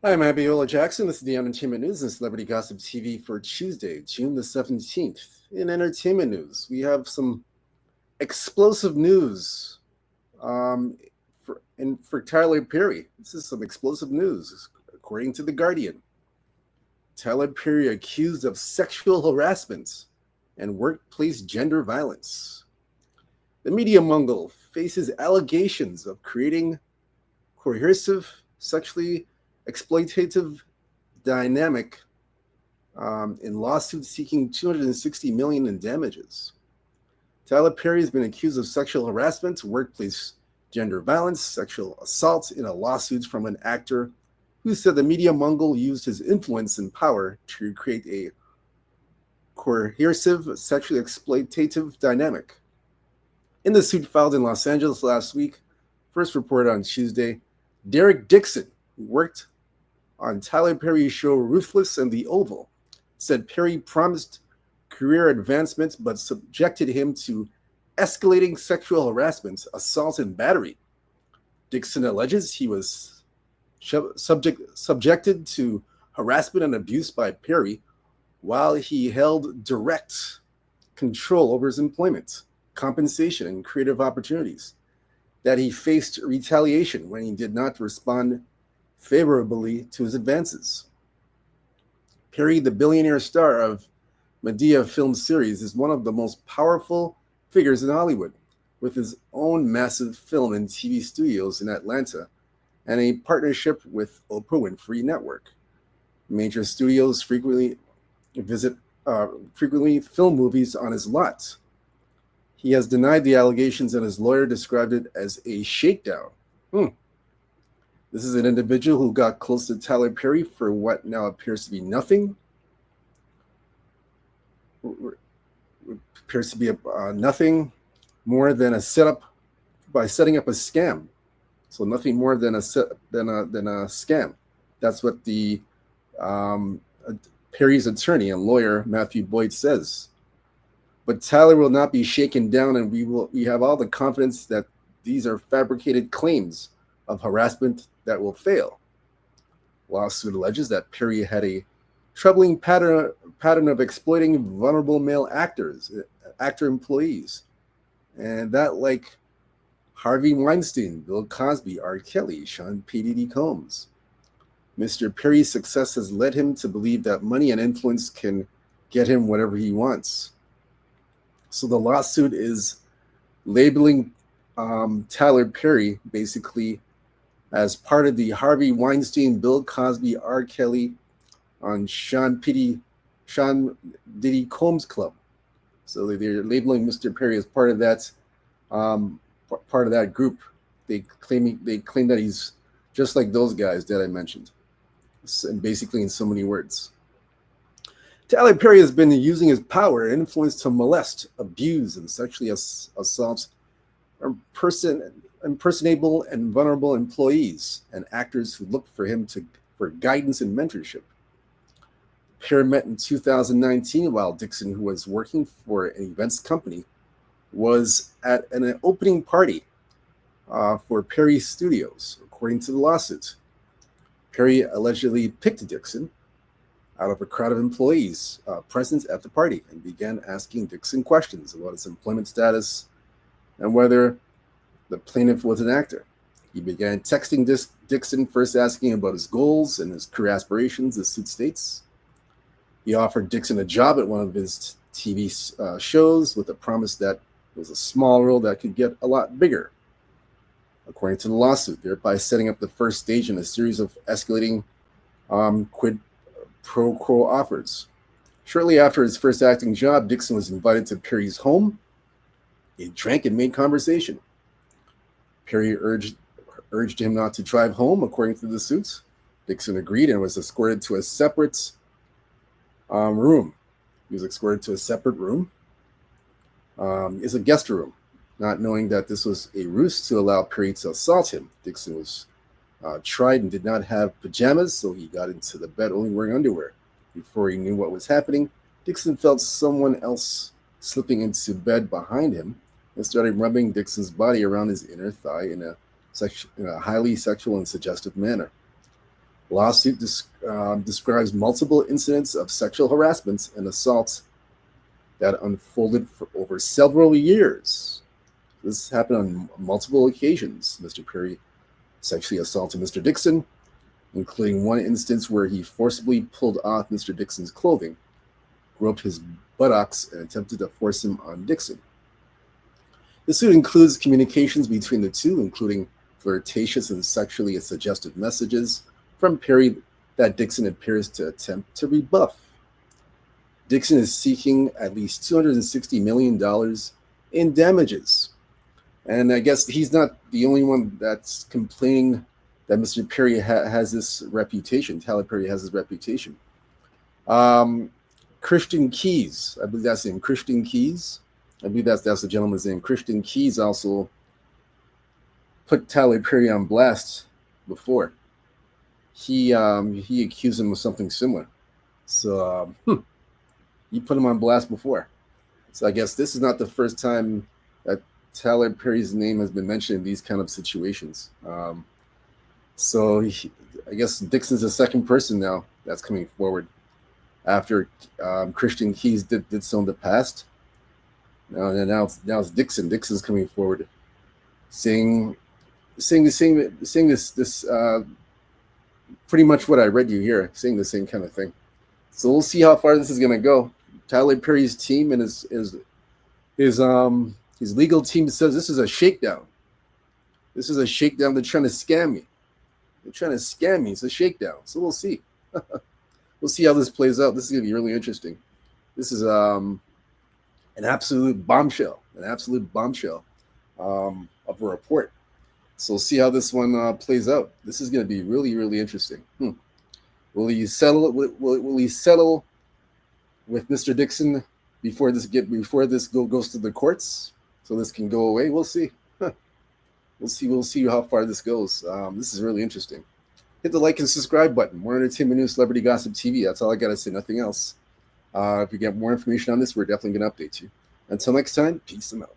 I'm Abiola Jackson. This is the Entertainment News and Celebrity Gossip TV for Tuesday, June the 17th. In entertainment news, we have some explosive news for Tyler Perry. This is some explosive news. According to The Guardian, Tyler Perry accused of sexual harassment and workplace gender violence. The media mogul faces allegations of creating coercive, sexually exploitative dynamic in lawsuits seeking $260 million in damages. Tyler Perry has been accused of sexual harassment, workplace gender violence, sexual assault in a lawsuit from an actor who said the media mogul used his influence and power to create a coercive, sexually exploitative dynamic. In the suit filed in Los Angeles last week, first reported on Tuesday, Derek Dixon, who worked on Tyler Perry's show Ruthless and The Oval, said Perry promised career advancement but subjected him to escalating sexual harassment, assault, and battery. Dixon alleges he was subjected to harassment and abuse by Perry while he held direct control over his employment, compensation, and creative opportunities, that he faced retaliation when he did not respond favorably to his advances. Perry, the billionaire star of Medea film series, is one of the most powerful figures in Hollywood, with his own massive film and TV studios in Atlanta and a partnership with Oprah Winfrey Network. Major studios frequently film movies on his lot. He has denied the allegations, and his lawyer described it as a shakedown. This is an individual who got close to Tyler Perry for what now appears to be nothing. Appears to be nothing more than a setup by setting up a scam. So nothing more than a scam. That's what the Perry's attorney and lawyer Matthew Boyd says. But Tyler will not be shaken down, and we have all the confidence that these are fabricated claims of harassment that will fail. Lawsuit alleges that Perry had a troubling pattern of exploiting vulnerable male actor employees, and that like Harvey Weinstein, Bill Cosby, R. Kelly, Sean P. Diddy Combs. Mr. Perry's success has led him to believe that money and influence can get him whatever he wants. So the lawsuit is labeling Tyler Perry basically as part of the Harvey Weinstein, Bill Cosby, R. Kelly, on Sean Diddy Combs Club. So they're labeling Mr. Perry as part of that group. They claim that he's just like those guys that I mentioned, and basically in so many words. Tyler Perry has been using his power and influence to molest, abuse, and sexually assault impersonable and vulnerable employees and actors who look for him for guidance and mentorship. Perry met in 2019 while Dixon, who was working for an events company, was at an opening party for Perry Studios, according to the lawsuit. Perry allegedly picked Dixon out of a crowd of employees present at the party and began asking Dixon questions about his employment status and whether the plaintiff was an actor. He began texting Dixon, first asking about his goals and his career aspirations, the suit states. He offered Dixon a job at one of his TV shows with a promise that it was a small role that could get a lot bigger, according to the lawsuit, thereby setting up the first stage in a series of escalating quid pro quo offers. Shortly after his first acting job, Dixon was invited to Perry's home. They drank and made conversation. Perry urged him not to drive home, according to the suits. Dixon agreed and was escorted to a separate room. He was escorted to a separate room. It's a guest room, not knowing that this was a ruse to allow Perry to assault him. Dixon was tried and did not have pajamas, so he got into the bed only wearing underwear. Before he knew what was happening, Dixon felt someone else slipping into bed behind him and started rubbing Dixon's body around his inner thigh in a highly sexual and suggestive manner. Lawsuit describes multiple incidents of sexual harassment and assault that unfolded for over several years. This happened on multiple occasions. Mr. Perry sexually assaulted Mr. Dixon, including one instance where he forcibly pulled off Mr. Dixon's clothing, groped his buttocks, and attempted to force him on Dixon. The suit includes communications between the two, including flirtatious and sexually suggestive messages from Perry that Dixon appears to attempt to rebuff. Dixon is seeking at least $260 million in damages. And I guess he's not the only one that's complaining that Mr. Perry has this reputation. Tyler Perry has this reputation. Christian Keys, I believe that's him. Christian Keys. I believe that's the gentleman's name. Christian Keys also put Tyler Perry on blast before. He accused him of something similar. So he put him on blast before. So I guess this is not the first time that Tyler Perry's name has been mentioned in these kind of situations. I guess Dixon's the second person now that's coming forward after Christian Keys did so in the past. Now it's Dixon. Dixon's coming forward, saying this pretty much what I read you here, saying the same kind of thing. So we'll see how far this is going to go. Tyler Perry's team and his legal team says this is a shakedown. This is a shakedown. They're trying to scam me. It's a shakedown. So we'll see. We'll see how this plays out. This is going to be really interesting. This is an absolute bombshell of a report. So we'll see how this one plays out. This is going to be really, really interesting. Will he settle? Will he settle with Mr. Dixon before this goes to the courts, so this can go away? We'll see. We'll see how far this goes. This is really interesting. Hit the like and subscribe button. More entertainment news, celebrity gossip TV. That's all I gotta say. Nothing else. If you get more information on this, we're definitely gonna update you. Until next time, peace and out.